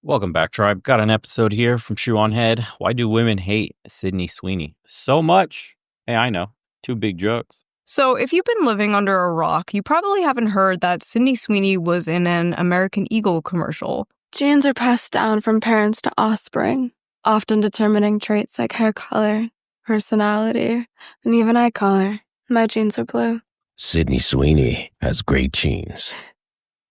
Welcome back, Tribe. Got an episode here from Shoe on Head. Why do women hate Sydney Sweeney so much? Hey, I know. Two big jokes. So, if you've been living under a rock, you probably haven't heard that Sydney Sweeney was in an American Eagle commercial. Genes are passed down from parents to offspring, often determining traits like hair color, personality, and even eye color. My genes are blue. Sydney Sweeney has great genes.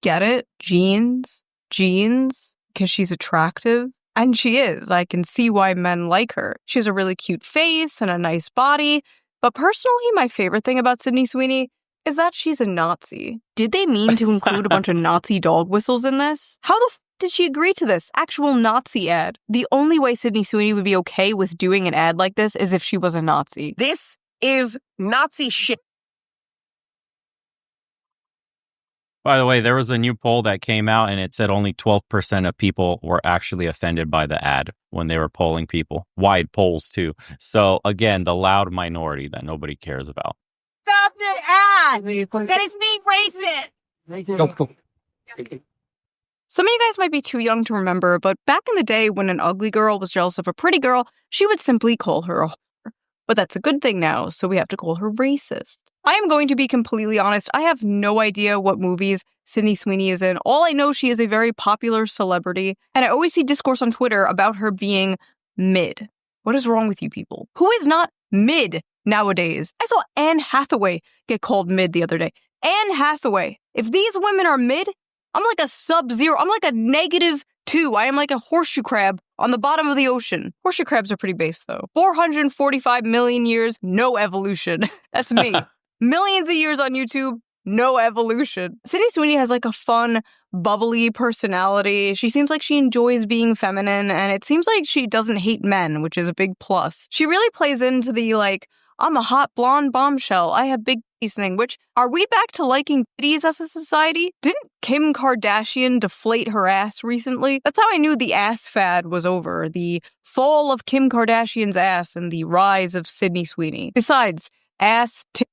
Get it? Genes? Genes? Because she's attractive? And she is. I can see why men like her. She has a really cute face and a nice body. But personally, my favorite thing about Sydney Sweeney is that she's a Nazi. Did they mean to include a bunch of Nazi dog whistles in this? How the did she agree to this? Actual Nazi ad. The only way Sydney Sweeney would be okay with doing an ad like this is if she was a Nazi. This is Nazi shit. By the way, there was a new poll that came out and it said only 12% of people were actually offended by the ad when they were polling people. Wide polls, too. So, again, the loud minority that nobody cares about. Stop the ad! That is being racist! Some of you guys might be too young to remember, but back in the day when an ugly girl was jealous of a pretty girl, she would simply call her a whore. But that's a good thing now, so we have to call her racist. I am going to be completely honest. I have no idea what movies Sydney Sweeney is in. All I know, she is a very popular celebrity, and I always see discourse on Twitter about her being mid. What is wrong with you people? Who is not mid nowadays? I saw Anne Hathaway get called mid the other day. Anne Hathaway. If these women are mid, I'm like a sub-zero. I'm like a -2. I am like a horseshoe crab on the bottom of the ocean. Horseshoe crabs are pretty base, though. 445 million years, no evolution. That's me. Millions of years on YouTube, no evolution. Sydney Sweeney has like a fun, bubbly personality. She seems like she enjoys being feminine, and it seems like she doesn't hate men, which is a big plus. She really plays into the, like, I'm a hot blonde bombshell, I have big titties thing, which, are we back to liking titties as a society? Didn't Kim Kardashian deflate her ass recently? That's how I knew the ass fad was over. The fall of Kim Kardashian's ass and the rise of Sydney Sweeney. Besides, ass, titties.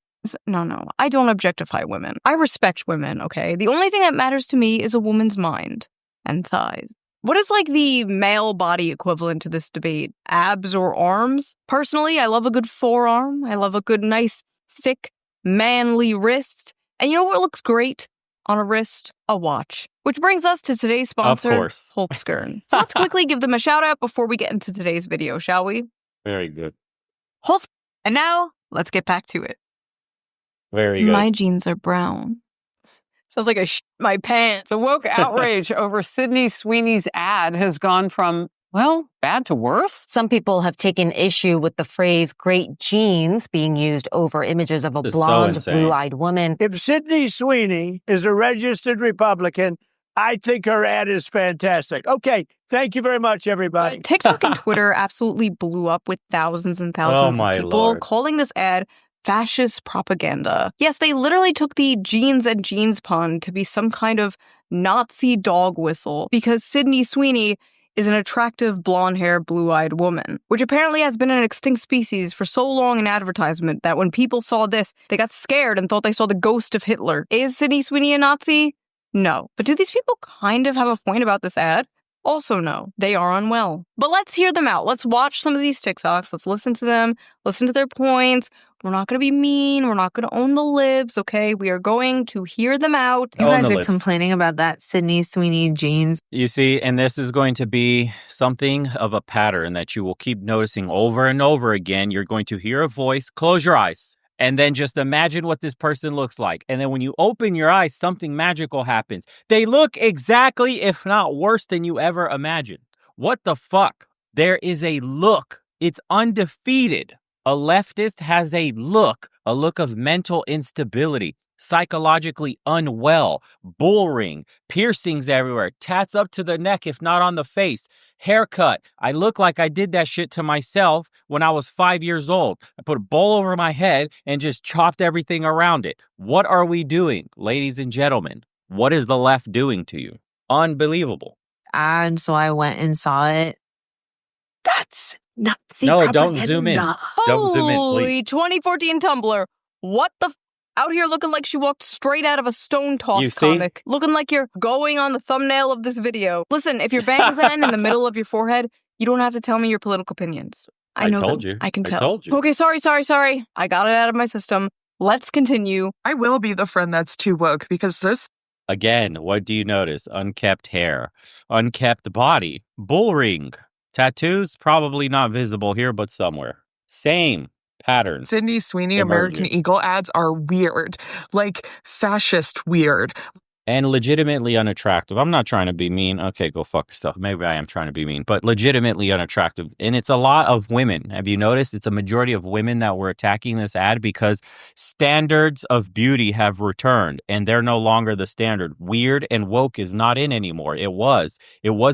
No, I don't objectify women. I respect women, okay? The only thing that matters to me is a woman's mind and thighs. What is like the male body equivalent to this debate? Abs or arms? Personally, I love a good forearm. I love a good, nice, thick, manly wrist. And you know what looks great on a wrist? A watch. Which brings us to today's sponsor, Of course. Holtzkern. So let's quickly give them a shout out before we get into today's video, shall we? Very good. Holtzkern. And now, let's get back to it. Very good. My jeans are brown. Sounds like I shit my pants. The woke outrage over Sydney Sweeney's ad has gone from, well, bad to worse. Some people have taken issue with the phrase great genes being used over images of a This is so blonde, insane. blue-eyed woman. If Sydney Sweeney is a registered Republican, I think her ad is fantastic. Okay, thank you very much, everybody. TikTok and Twitter absolutely blew up with thousands and thousands my of people Lord. calling this ad fascist propaganda. Yes, they literally took the jeans and jeans pun to be some kind of Nazi dog whistle because Sydney Sweeney is an attractive blonde-haired, blue-eyed woman, which apparently has been an extinct species for so long in advertisement that when people saw this, they got scared and thought they saw the ghost of Hitler. Is Sydney Sweeney a Nazi? No. But do these people kind of have a point about this ad? Also no, they are unwell. But let's hear them out. Let's watch some of these TikToks. Let's listen to them, listen to their points. We're not going to be mean. We're not going to own the libs, okay? We are going to hear them out. You Own guys the are libs. complaining about that Sydney Sweeney jeans. You see, and this is going to be something of a pattern that you will keep noticing over and over again. You're going to hear a voice, close your eyes, and then just imagine what this person looks like. And then when you open your eyes, something magical happens. They look exactly, if not worse than you ever imagined. What the fuck? There is a look. It's undefeated. A leftist has a look of mental instability, psychologically unwell, bull ring, piercings everywhere, tats up to the neck, if not on the face, haircut. I look like I did that shit to myself when I was 5 years old. I put a bowl over my head and just chopped everything around it. What are we doing, ladies and gentlemen? What is the left doing to you? Unbelievable. And so I went and saw it. That's Nazi No, propaganda. don't zoom in. Don't zoom in, Holy please. 2014 Tumblr. What the Out here looking like she walked straight out of a Stone You Toss see? comic. Looking like you're going on the thumbnail of this video. Listen, if your bangs end in the middle of your forehead, you don't have to tell me your political opinions. I know told them. you. I can I tell. told you. Okay, sorry. I got it out of my system. Let's continue. I will be the friend that's too woke because this. Again, what do you notice? Unkept hair, unkept body, bull ring, tattoos, probably not visible here, but somewhere. Same pattern. Sydney Sweeney Emerging. American Eagle ads are weird, like fascist weird. And legitimately unattractive. I'm not trying to be mean. Okay, go fuck yourself. Maybe I am trying to be mean, but legitimately unattractive. And it's a lot of women. Have you noticed? It's a majority of women that were attacking this ad because standards of beauty have returned and they're no longer the standard. Weird and woke is not in anymore. It was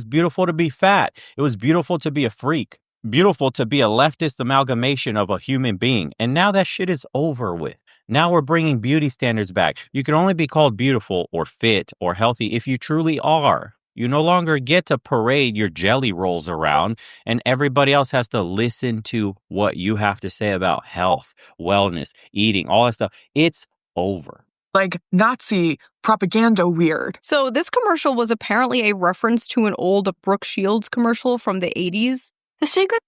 beautiful to be fat. It was beautiful to be a freak. Beautiful to be a leftist amalgamation of a human being. And now that shit is over with. Now we're bringing beauty standards back. You can only be called beautiful or fit or healthy if you truly are. You no longer get to parade your jelly rolls around and everybody else has to listen to what you have to say about health, wellness, eating, all that stuff. It's over. Like Nazi propaganda weird. So this commercial was apparently a reference to an old Brooke Shields commercial from the 80s. The secret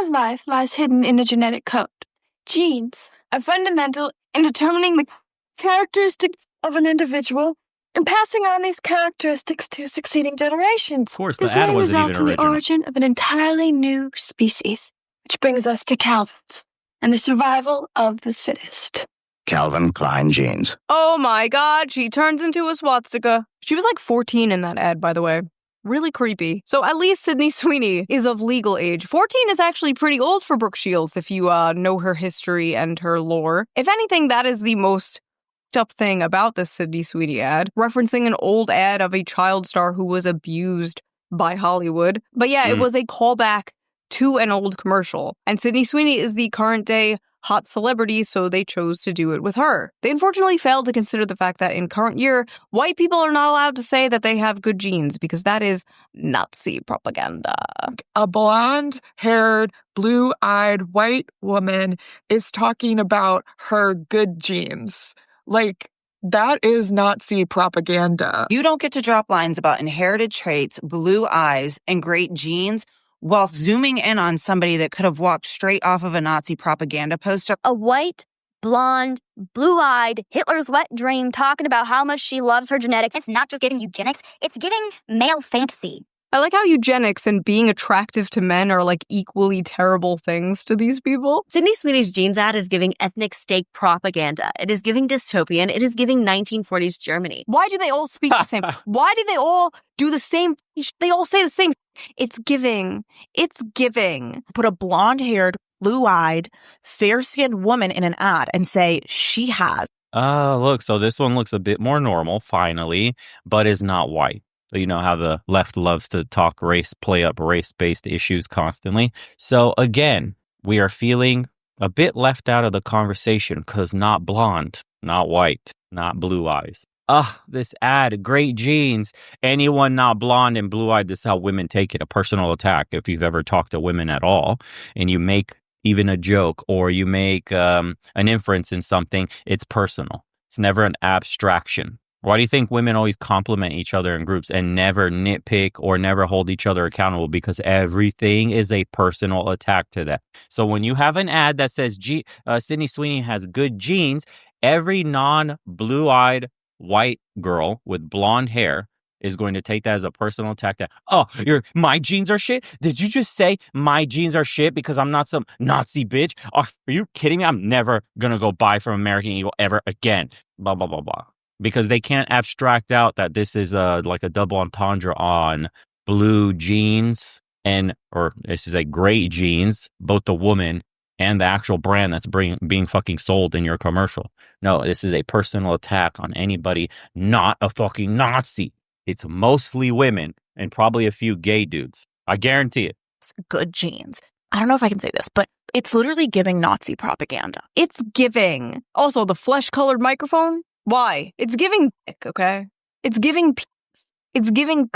of life lies hidden in the genetic code. Genes are fundamental in determining the characteristics of an individual and passing on these characteristics to succeeding generations. Of course, This the ad may wasn't result even in the original. origin of an entirely new species, which brings us to Calvin's and the survival of the fittest. Calvin Klein jeans. Oh my god, she turns into a swastika. She was like 14 in that ad, by the way. Really creepy. So at least Sydney Sweeney is of legal age. 14 is actually pretty old for Brooke Shields if you know her history and her lore. If anything, that is the most up thing about this Sydney Sweeney ad, referencing an old ad of a child star who was abused by Hollywood. But yeah, it was a callback to an old commercial. And Sydney Sweeney is the current day hot celebrity, so they chose to do it with her. They unfortunately failed to consider the fact that in current year, white people are not allowed to say that they have good genes because that is Nazi propaganda. A blonde-haired, blue-eyed white woman is talking about her good genes. Like, that is Nazi propaganda. You don't get to drop lines about inherited traits, blue eyes, and great genes while zooming in on somebody that could have walked straight off of a Nazi propaganda poster. A white, blonde, blue-eyed, Hitler's wet dream talking about how much she loves her genetics. It's not just giving eugenics, it's giving male fantasy. I like how eugenics and being attractive to men are like equally terrible things to these people. Sydney Sweeney's jeans ad is giving ethnic state propaganda. It is giving dystopian. It is giving 1940s Germany. Why do they all speak the same? Why do they all do the same? They all say the same. It's giving. It's giving. Put a blonde-haired, blue-eyed, fair-skinned woman in an ad and say she has. Look, so this one looks a bit more normal, finally, but is not white. So you know how the left loves to talk race, play up race-based issues constantly. So again, we are feeling a bit left out of the conversation because not blonde, not white, not blue eyes. This ad, great genes. Anyone not blonde and blue-eyed, this is how women take it, a personal attack. If you've ever talked to women at all and you make even a joke or you make an inference in something, it's personal. It's never an abstraction. Why do you think women always compliment each other in groups and never nitpick or never hold each other accountable? Because everything is a personal attack to that. So when you have an ad that says Sydney Sweeney has good genes, every non-blue-eyed white girl with blonde hair is going to take that as a personal attack that, my genes are shit? Did you just say my genes are shit because I'm not some Nazi bitch? Are you kidding me? I'm never going to go buy from American Eagle ever again. Blah, blah, blah, blah. Because they can't abstract out that this is like a double entendre on blue jeans or this is a great jeans, both the woman and the actual brand that's being fucking sold in your commercial. No, this is a personal attack on anybody not a fucking Nazi. It's mostly women and probably a few gay dudes. I guarantee it. Good genes. I don't know if I can say this, but it's literally giving Nazi propaganda. It's giving. Also, the flesh-colored microphone. Why? It's giving dick, okay? It's giving penis. It's giving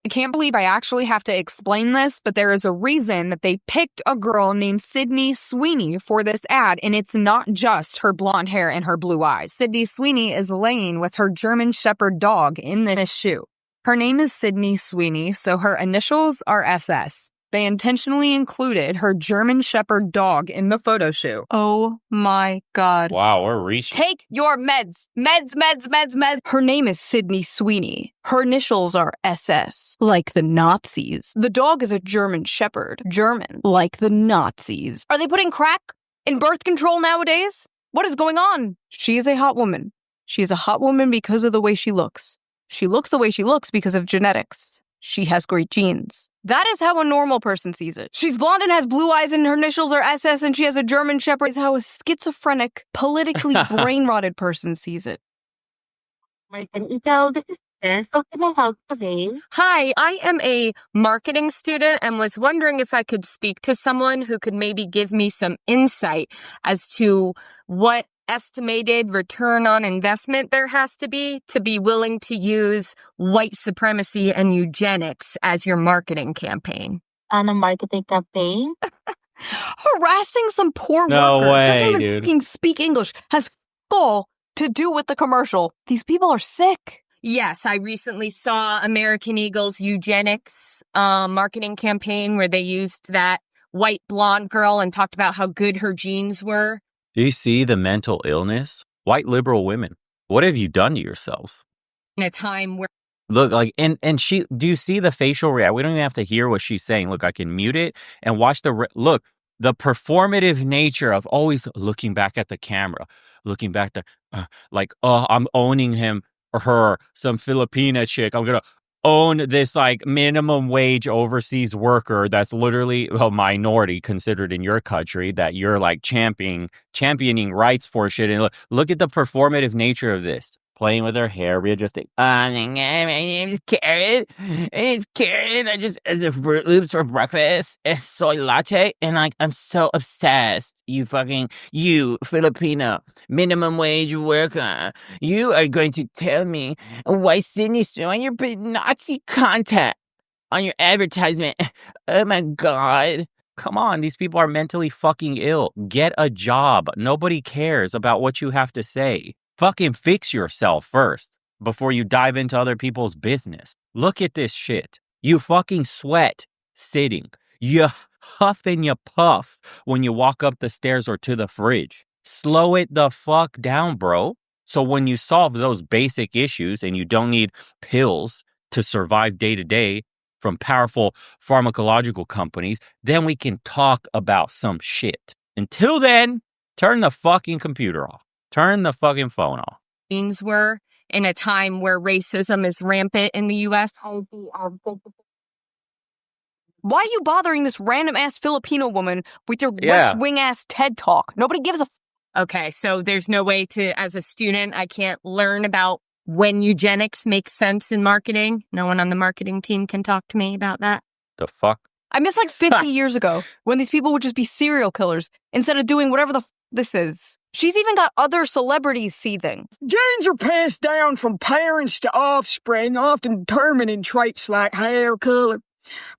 I can't believe I actually have to explain this, but there is a reason that they picked a girl named Sydney Sweeney for this ad, and it's not just her blonde hair and her blue eyes. Sydney Sweeney is laying with her German Shepherd dog in this shoe. Her name is Sydney Sweeney, so her initials are SS. They intentionally included her German Shepherd dog in the photo shoot. Oh my God. Wow, we're reaching. Take your meds. Meds. Her name is Sydney Sweeney. Her initials are SS, like the Nazis. The dog is a German Shepherd. German, like the Nazis. Are they putting crack in birth control nowadays? What is going on? She is a hot woman. She is a hot woman because of the way she looks. She looks the way she looks because of genetics. She has great genes. That is how a normal person sees it. She's blonde and has blue eyes and her initials are SS and she has a German Shepherd. Is how a schizophrenic, politically brain-rotted person sees it. Hi, I am a marketing student and was wondering if I could speak to someone who could maybe give me some insight as to what estimated return on investment there has to be willing to use white supremacy and eugenics as your marketing campaign. On a marketing campaign? Harassing some poor No worker. way, Doesn't even dude. fucking speak English. Has all to do with the commercial. These people are sick. Yes, I recently saw American Eagle's eugenics marketing campaign where they used that white blonde girl and talked about how good her genes were. Do you see the mental illness? White liberal women. What have you done to yourselves? In a time where Look, like, and she, do you see the facial reaction? We don't even have to hear what she's saying. Look, I can mute it and watch look, the performative nature of always looking back at the camera, looking back I'm owning him or her, some Filipina chick. I'm going to own this like minimum wage overseas worker that's literally a minority considered in your country that you're like championing rights for shit. And look at the performative nature of this. Playing with her hair, readjusting. My name is Karen. It's Karen. I just ate Fruit Loops for breakfast and soy latte, and like I'm so obsessed. You Filipino minimum wage worker. You are going to tell me why Sydney's doing your big Nazi content on your advertisement. Oh my God. Come on, these people are mentally fucking ill. Get a job. Nobody cares about what you have to say. Fucking fix yourself first before you dive into other people's business. Look at this shit. You fucking sweat sitting. You huff and you puff when you walk up the stairs or to the fridge. Slow it the fuck down, bro. So when you solve those basic issues and you don't need pills to survive day to day from powerful pharmacological companies, then we can talk about some shit. Until then, turn the fucking computer off. Turn the fucking phone off. genes were in a time where racism is rampant in the U.S. Why are you bothering this random ass Filipino woman with your West Wing ass TED talk? Nobody gives a Okay, so there's no way to, as a student, I can't learn about when eugenics makes sense in marketing. No one on the marketing team can talk to me about that. The fuck? I miss like 50 years ago when these people would just be serial killers instead of doing whatever the this is. She's even got other celebrities seething. Genes are passed down from parents to offspring, often determining traits like hair color,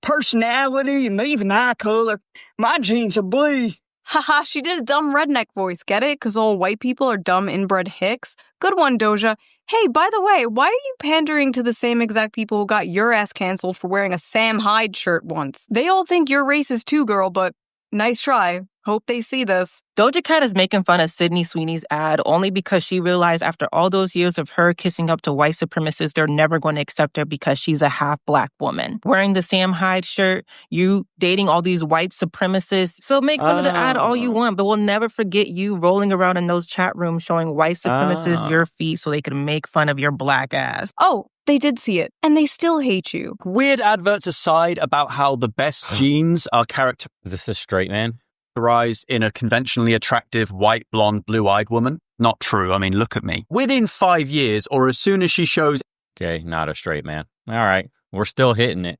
personality, and even eye color. My genes are blue. Haha, she did a dumb redneck voice, get it? Because all white people are dumb inbred hicks? Good one, Doja. Hey, by the way, why are you pandering to the same exact people who got your ass canceled for wearing a Sam Hyde shirt once? They all think you're racist too, girl, but nice try. Hope they see this. Doja Cat is making fun of Sydney Sweeney's ad only because she realized after all those years of her kissing up to white supremacists, they're never going to accept her because she's a half black woman. Wearing the Sam Hyde shirt, you dating all these white supremacists. So make fun of the ad all you want, but we'll never forget you rolling around in those chat rooms showing white supremacists your feet so they can make fun of your black ass. Oh, they did see it, and they still hate you. Weird adverts aside about how the best genes are characterized. Is this a straight man? In a conventionally attractive, white, blonde, blue-eyed woman. Not true. I mean, look at me. Within 5 years, or as soon as she shows... Okay, not a straight man. All right. We're still hitting it.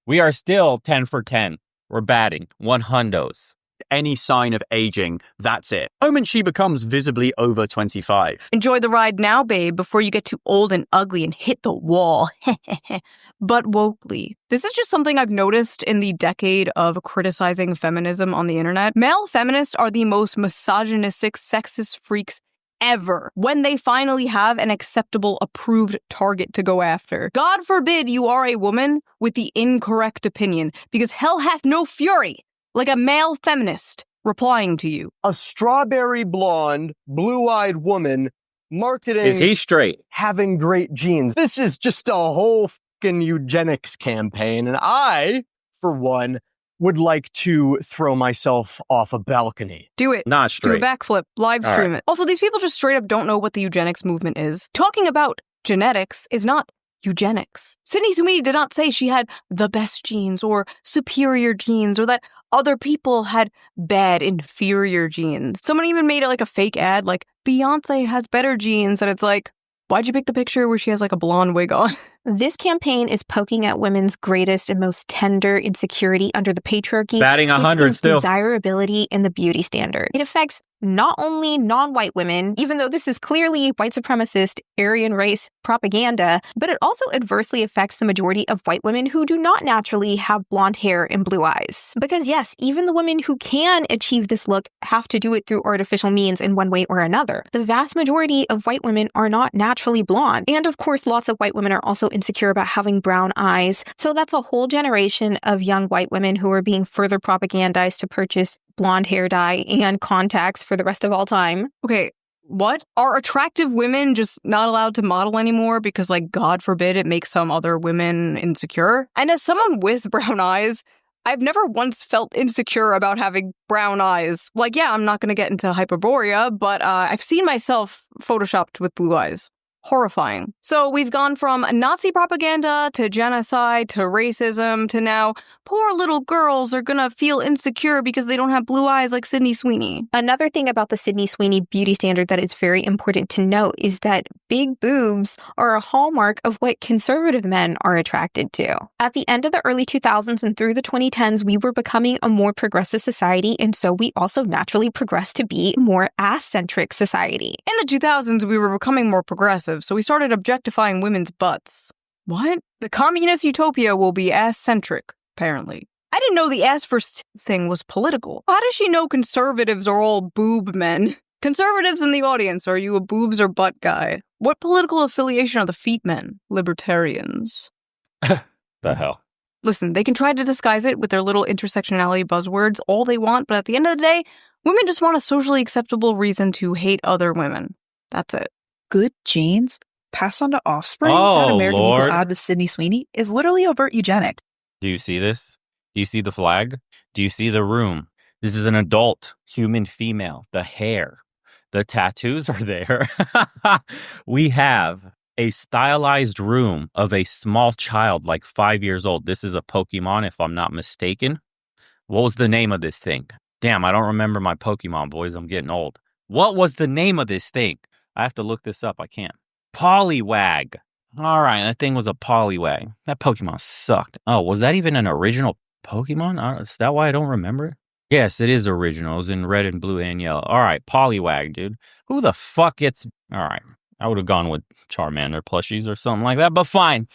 We are still 10 for 10. We're batting 100s. any sign of aging, that's it. The moment she becomes visibly over 25. Enjoy the ride now, babe, before you get too old and ugly and hit the wall. But wokely. This is just something I've noticed in the decade of criticizing feminism on the internet. Male feminists are the most misogynistic, sexist freaks ever when they finally have an acceptable, approved target to go after. God forbid you are a woman with the incorrect opinion, because hell hath no fury like a male feminist replying to you. A strawberry blonde, blue-eyed woman marketing... Is he straight? ...having great genes. This is just a whole fucking eugenics campaign, and I, for one, would like to throw myself off a balcony. Do it. Not straight. Do a backflip. Live stream it. Also, these people just straight up don't know what the eugenics movement is. Talking about genetics is not eugenics. Sydney Sweeney did not say she had the best genes or superior genes or that other people had bad, inferior genes. Someone even made it like a fake ad, like, Beyonce has better genes, and it's like, why'd you pick the picture where she has like a blonde wig on? This campaign is poking at women's greatest and most tender insecurity under the patriarchy. Batting 100 still. Desirability and the beauty standard. It affects not only non-white women, even though this is clearly white supremacist, Aryan race propaganda, but it also adversely affects the majority of white women who do not naturally have blonde hair and blue eyes. Because yes, even the women who can achieve this look have to do it through artificial means in one way or another. The vast majority of white women are not naturally blonde. And of course, lots of white women are also insecure about having brown eyes. So that's a whole generation of young white women who are being further propagandized to purchase blonde hair dye and contacts for the rest of all time. Okay, what? Are attractive women just not allowed to model anymore because, like, God forbid it makes some other women insecure? And as someone with brown eyes, I've never once felt insecure about having brown eyes. Like, yeah, I'm not going to get into hyperborea, but I've seen myself photoshopped with blue eyes. Horrifying. So we've gone from Nazi propaganda to genocide to racism to now poor little girls are gonna feel insecure because they don't have blue eyes like Sydney Sweeney. Another thing about the Sydney Sweeney beauty standard that is very important to note is that big boobs are a hallmark of what conservative men are attracted to. At the end of the early 2000s and through the 2010s, we were becoming a more progressive society, and so we also naturally progressed to be a more ass-centric society. In the 2000s, we were becoming more progressive, so we started objectifying women's butts. What? The communist utopia will be ass-centric, apparently. I didn't know the ass first thing was political. How does she know conservatives are all boob men? Conservatives in the audience, are you a boobs or butt guy? What political affiliation are the feet men? Libertarians. The hell? Listen, they can try to disguise it with their little intersectionality buzzwords all they want, but at the end of the day, women just want a socially acceptable reason to hate other women. That's it. Good genes passed on to offspring Oh, that American Lord. Eagle ad with Sydney Sweeney is literally overt eugenics. Do you see this? Do you see the flag? Do you see the room? This is an adult human female. The hair, the tattoos are there. We have a stylized room of a small child, like 5 years old. This is a Pokemon, if I'm not mistaken. What was the name of this thing? Damn, I don't remember my Pokemon, boys. I'm getting old. What was the name of this thing? I have to look this up. I can't. Poliwag. All right, that thing was a Poliwag. That Pokemon sucked. Oh, was that even an original Pokemon? Is that why I don't remember it? Yes, it is original. It was in red and blue and yellow. All right, Poliwag, dude. Who the fuck gets... All right, I would have gone with Charmander plushies or something like that, but fine.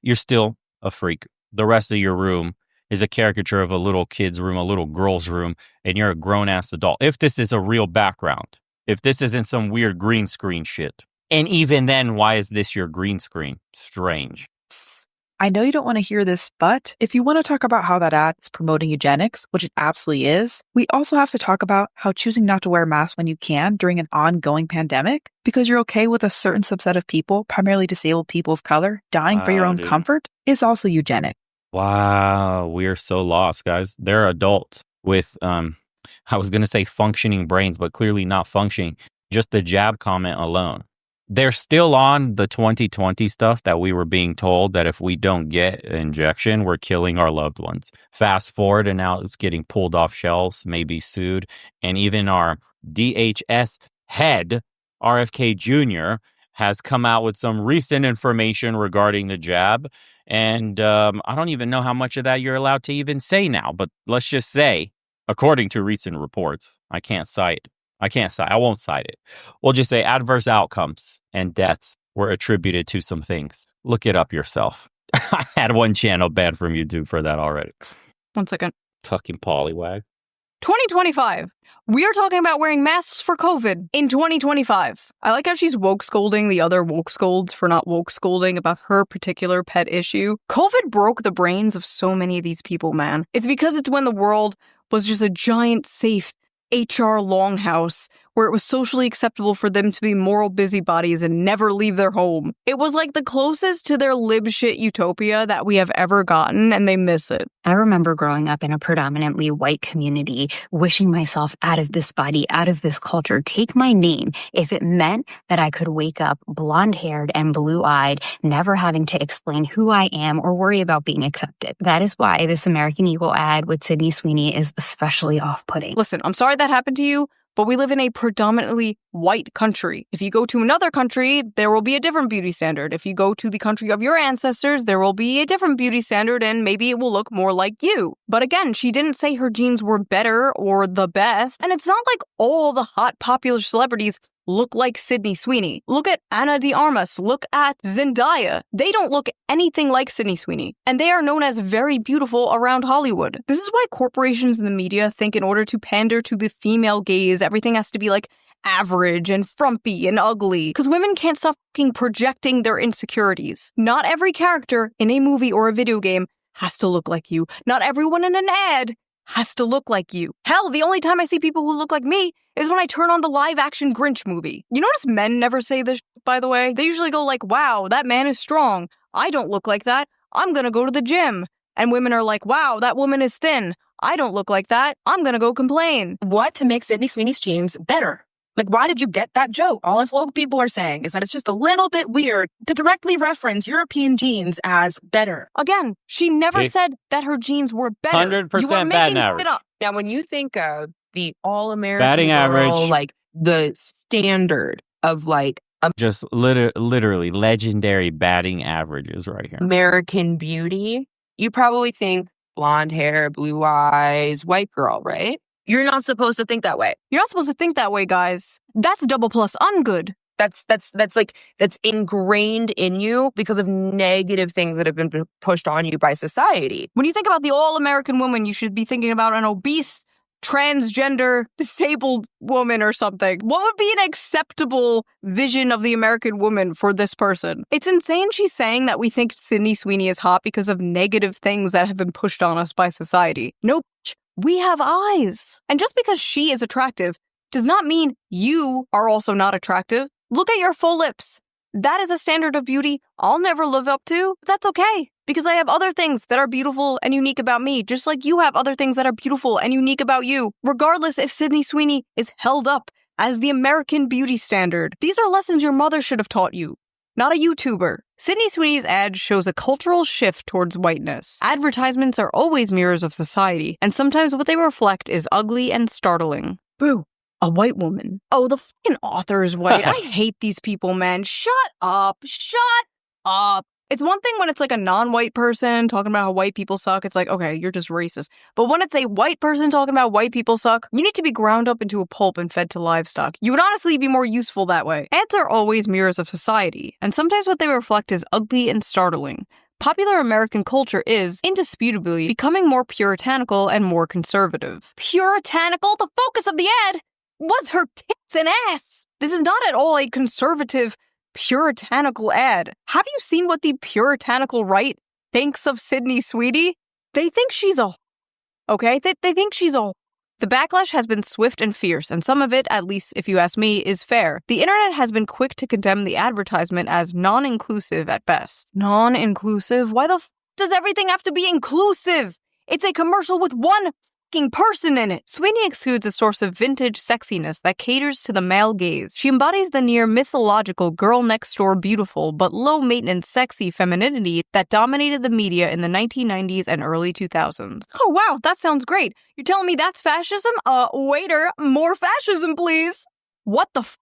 You're still a freak. The rest of your room is a caricature of a little kid's room, a little girl's room, and you're a grown-ass adult. If this is a real background, if this isn't some weird green screen shit. And even then, why is this your green screen? Strange. I know you don't want to hear this, but if you want to talk about how that ad is promoting eugenics, which it absolutely is, we also have to talk about how choosing not to wear masks when you can during an ongoing pandemic, because you're okay with a certain subset of people, primarily disabled people of color, dying for your own comfort, is also eugenic. Wow, we are so lost, guys. They're adults with, I was going to say functioning brains, but clearly not functioning. Just the jab comment alone. They're still on the 2020 stuff that we were being told that if we don't get an injection, we're killing our loved ones. Fast forward, and now it's getting pulled off shelves, maybe sued. And even our DHS head, RFK Jr., has come out with some recent information regarding the jab. And I don't even know how much of that you're allowed to even say now. But let's just say according to recent reports. I won't cite it. We'll just say adverse outcomes and deaths were attributed to some things. Look it up yourself. I had one channel banned from YouTube for that already. 1 second. Fucking pollywag. 2025. We are talking about wearing masks for COVID in 2025. I like how she's woke scolding the other woke scolds for not woke scolding about her particular pet issue. COVID broke the brains of so many of these people, man. It's because it's when the world was just a giant, safe HR longhouse where it was socially acceptable for them to be moral busybodies and never leave their home. It was like the closest to their lib shit utopia that we have ever gotten, and they miss it. I remember growing up in a predominantly white community, wishing myself out of this body, out of this culture, take my name, if it meant that I could wake up blonde-haired and blue-eyed, never having to explain who I am or worry about being accepted. That is why this American Eagle ad with Sydney Sweeney is especially off-putting. Listen, I'm sorry that happened to you, but we live in a predominantly white country. If you go to another country, there will be a different beauty standard. If you go to the country of your ancestors, there will be a different beauty standard, and maybe it will look more like you. But again, she didn't say her genes were better or the best, and it's not like all the hot popular celebrities look like Sydney Sweeney. Look at Ana de Armas. Look at Zendaya. They don't look anything like Sydney Sweeney, and they are known as very beautiful around Hollywood. This is why corporations in the media think in order to pander to the female gaze, everything has to be like average and frumpy and ugly, because women can't stop fucking projecting their insecurities. Not every character in a movie or a video game has to look like you. Not everyone in an ad has to look like you. Hell, the only time I see people who look like me is when I turn on the live-action Grinch movie. You notice men never say this, by the way? They usually go like, wow, that man is strong. I don't look like that. I'm gonna go to the gym. And women are like, wow, that woman is thin. I don't look like that. I'm gonna go complain. What to make Sydney Sweeney's jeans better? Like, why did you get that joke? All us woke people are saying is that it's just a little bit weird to directly reference European jeans as better. Again, she never said that her jeans were better. 100% you are batting making average. it up. Now, when you think of the all-American Batting girl, average. like the standard of like Just literally legendary batting averages right here. American beauty, you probably think blonde hair, blue eyes, white girl, right? You're not supposed to think that way. You're not supposed to think that way, guys. That's double plus ungood. That's ingrained in you because of negative things that have been pushed on you by society. When you think about the all-American woman, you should be thinking about an obese, transgender, disabled woman or something. What would be an acceptable vision of the American woman for this person? It's insane she's saying that we think Sydney Sweeney is hot because of negative things that have been pushed on us by society. No, we have eyes. And just because she is attractive does not mean you are also not attractive. Look at your full lips. That is a standard of beauty I'll never live up to. But that's okay, because I have other things that are beautiful and unique about me, just like you have other things that are beautiful and unique about you, regardless if Sydney Sweeney is held up as the American beauty standard. These are lessons your mother should have taught you, not a YouTuber. Sydney Sweeney's ad shows a cultural shift towards whiteness. Advertisements are always mirrors of society, and sometimes what they reflect is ugly and startling. Boo. A white woman. Oh, the fucking author is white. I hate these people, man. Shut up. Shut up. It's one thing when it's like a non-white person talking about how white people suck. It's like, okay, you're just racist. But when it's a white person talking about white people suck, you need to be ground up into a pulp and fed to livestock. You would honestly be more useful that way. Ads are always mirrors of society, and sometimes what they reflect is ugly and startling. Popular American culture is, indisputably, becoming more puritanical and more conservative. Puritanical? The focus of the ad was her tits and ass. This is not at all a conservative, puritanical ad. Have you seen what the puritanical right thinks of Sydney Sweeney? They think she's a... Okay? They think she's a... The backlash has been swift and fierce, and some of it, at least if you ask me, is fair. The internet has been quick to condemn the advertisement as non-inclusive at best. Non-inclusive? Why the f*** does everything have to be inclusive? It's a commercial with one person in it. Sweeney exudes a source of vintage sexiness that caters to the male gaze. She embodies the near mythological girl next door beautiful but low maintenance sexy femininity that dominated the media in the 1990s and early 2000s. Oh wow, that sounds great. You're telling me that's fascism? Waiter, more fascism please. What the f?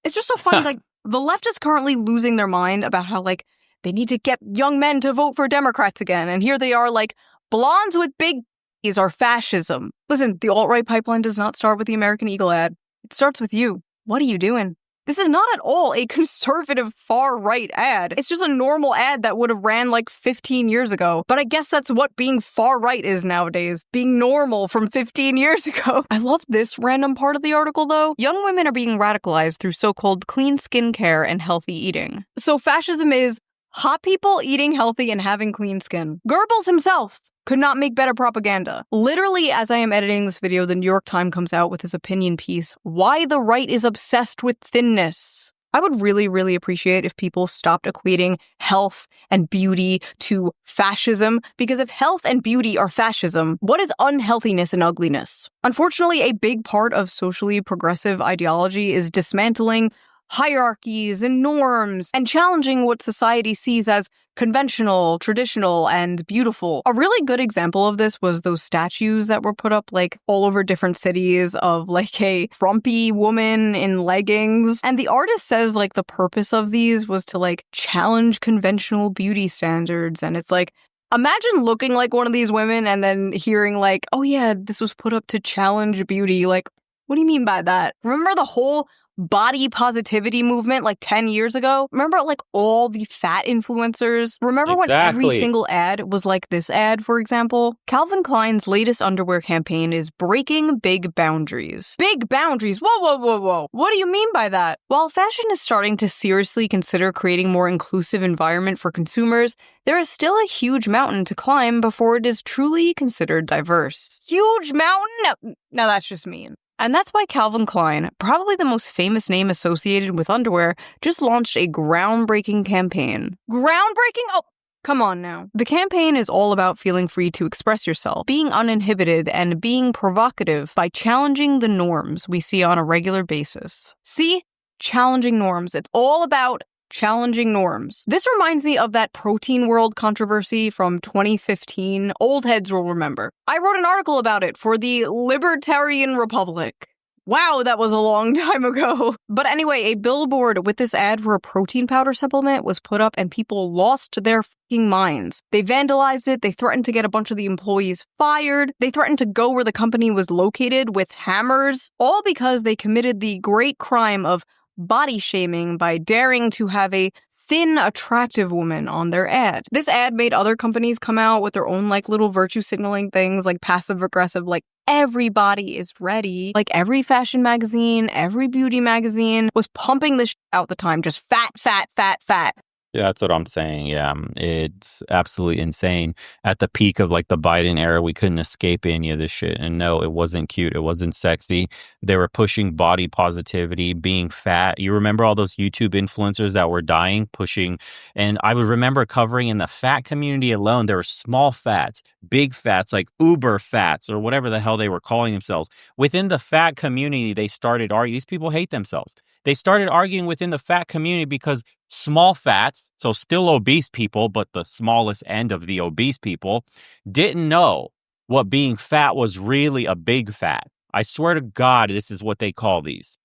It's just so funny, like, the left is currently losing their mind about how, like, they need to get young men to vote for Democrats again, and here they are, like, blondes with big These are fascism. Listen, the alt-right pipeline does not start with the American Eagle ad. It starts with you. What are you doing? This is not at all a conservative far-right ad. It's just a normal ad that would have ran like 15 years ago. But I guess that's what being far-right is nowadays. Being normal from 15 years ago. I love this random part of the article, though. Young women are being radicalized through so-called clean skincare and healthy eating. So fascism is hot people eating healthy and having clean skin. Goebbels himself could not make better propaganda. Literally, as I am editing this video, the New York Times comes out with his opinion piece, Why the Right is Obsessed with Thinness. I would really, really appreciate if people stopped equating health and beauty to fascism, because if health and beauty are fascism, what is unhealthiness and ugliness? Unfortunately, a big part of socially progressive ideology is dismantling hierarchies and norms and challenging what society sees as conventional, traditional, and beautiful. A really good example of this was those statues that were put up like all over different cities of like a frumpy woman in leggings. And the artist says like the purpose of these was to like challenge conventional beauty standards. And it's like, imagine looking like one of these women and then hearing like, oh yeah, this was put up to challenge beauty. Like, what do you mean by that? Remember the whole body positivity movement like 10 years ago? Remember like all the fat influencers? Remember when every single ad was like this ad, for example? Calvin Klein's latest underwear campaign is breaking big boundaries. Big boundaries? Whoa, whoa, whoa, whoa. What do you mean by that? While fashion is starting to seriously consider creating a more inclusive environment for consumers, there is still a huge mountain to climb before it is truly considered diverse. Huge mountain? No, that's just mean. And that's why Calvin Klein, probably the most famous name associated with underwear, just launched a groundbreaking campaign. Groundbreaking? Oh, come on now. The campaign is all about feeling free to express yourself, being uninhibited, and being provocative by challenging the norms we see on a regular basis. See? Challenging norms. It's all about challenging norms. This reminds me of that protein world controversy from 2015. Old heads will remember. I wrote an article about it for the Libertarian Republic. Wow, that was a long time ago. But anyway, a billboard with this ad for a protein powder supplement was put up and people lost their fucking minds. They vandalized it. They threatened to get a bunch of the employees fired. They threatened to go where the company was located with hammers, all because they committed the great crime of body shaming by daring to have a thin, attractive woman on their ad. This ad made other companies come out with their own like little virtue signaling things like passive aggressive, like everybody is ready. Like every fashion magazine, every beauty magazine was pumping this out at the time, just fat, fat, fat, fat. Yeah, that's what I'm saying. Yeah, it's absolutely insane. At the peak of like the Biden era, we couldn't escape any of this shit. And no, it wasn't cute. It wasn't sexy. They were pushing body positivity, being fat. You remember all those YouTube influencers that were dying, pushing. And I would remember covering in the fat community alone, there were small fats, big fats, like uber fats or whatever the hell they were calling themselves. Within the fat community, they started arguing. These people hate themselves. They started arguing within the fat community because small fats, so still obese people, but the smallest end of the obese people, didn't know what being fat was really a big fat. I swear to God, this is what they call these.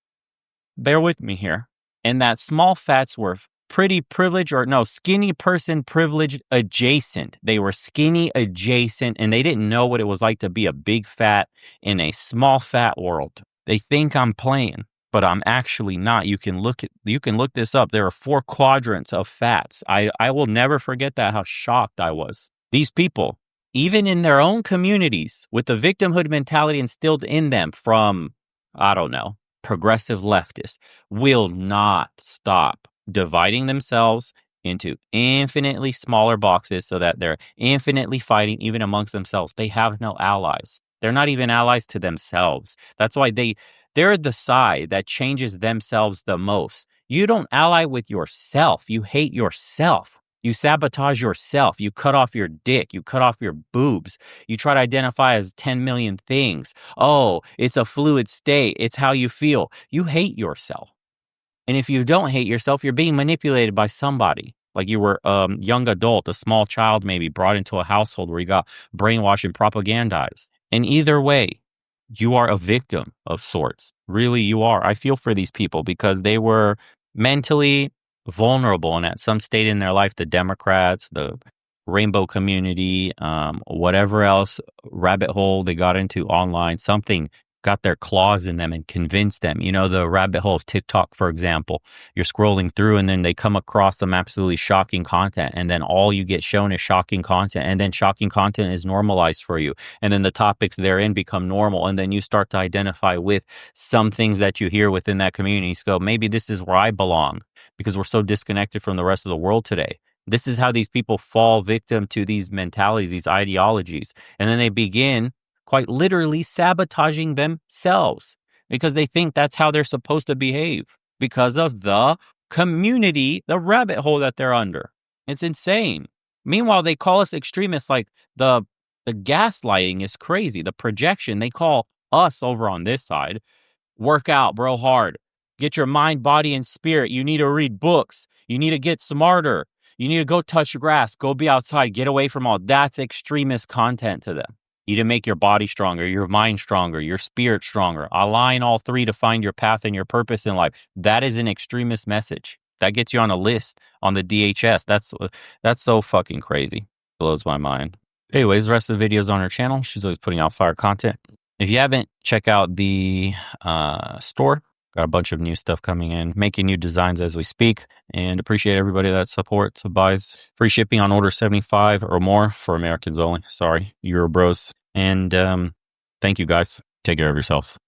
Bear with me here. And that small fats were pretty privileged, or no, skinny person privileged adjacent. They were skinny adjacent, and they didn't know what it was like to be a big fat in a small fat world. They think I'm playing, but I'm actually not. You can look this up. There are 4 quadrants of fats. I will never forget that, how shocked I was. These people, even in their own communities, with the victimhood mentality instilled in them from, I don't know, progressive leftists, will not stop dividing themselves into infinitely smaller boxes so that they're infinitely fighting even amongst themselves. They have no allies. They're not even allies to themselves. That's why they're the side that changes themselves the most. You don't ally with yourself. You hate yourself. You sabotage yourself. You cut off your dick. You cut off your boobs. You try to identify as 10 million things. Oh, it's a fluid state. It's how you feel. You hate yourself. And if you don't hate yourself, you're being manipulated by somebody. Like you were a young adult, a small child maybe, brought into a household where you got brainwashed and propagandized. And either way, you are a victim of sorts. Really, you are. I feel for these people because they were mentally vulnerable, and at some state in their life, the Democrats, the rainbow community, whatever else rabbit hole they got into online, something got their claws in them and convinced them. You know, the rabbit hole of TikTok, for example. You're scrolling through and then they come across some absolutely shocking content, and then all you get shown is shocking content, and then shocking content is normalized for you. And then the topics therein become normal, and then you start to identify with some things that you hear within that community. So maybe this is where I belong, because we're so disconnected from the rest of the world today. This is how these people fall victim to these mentalities, these ideologies. And then they begin quite literally sabotaging themselves because they think that's how they're supposed to behave because of the community, the rabbit hole that they're under. It's insane. Meanwhile, they call us extremists. Like the gaslighting is crazy. The projection, they call us over on this side, work out, bro, hard. Get your mind, body, and spirit. You need to read books. You need to get smarter. You need to go touch grass. Go be outside. Get away from all. That's extremist content to them. You need to make your body stronger, your mind stronger, your spirit stronger. Align all three to find your path and your purpose in life. That is an extremist message. That gets you on a list on the DHS. That's so fucking crazy. Blows my mind. Anyways, the rest of the videos on her channel. She's always putting out fire content. If you haven't, check out the store. Got a bunch of new stuff coming in, making new designs as we speak, and appreciate everybody that supports, buys. Free shipping on order 75 or more for Americans only. Sorry, Euro bros. And thank you guys. Take care of yourselves.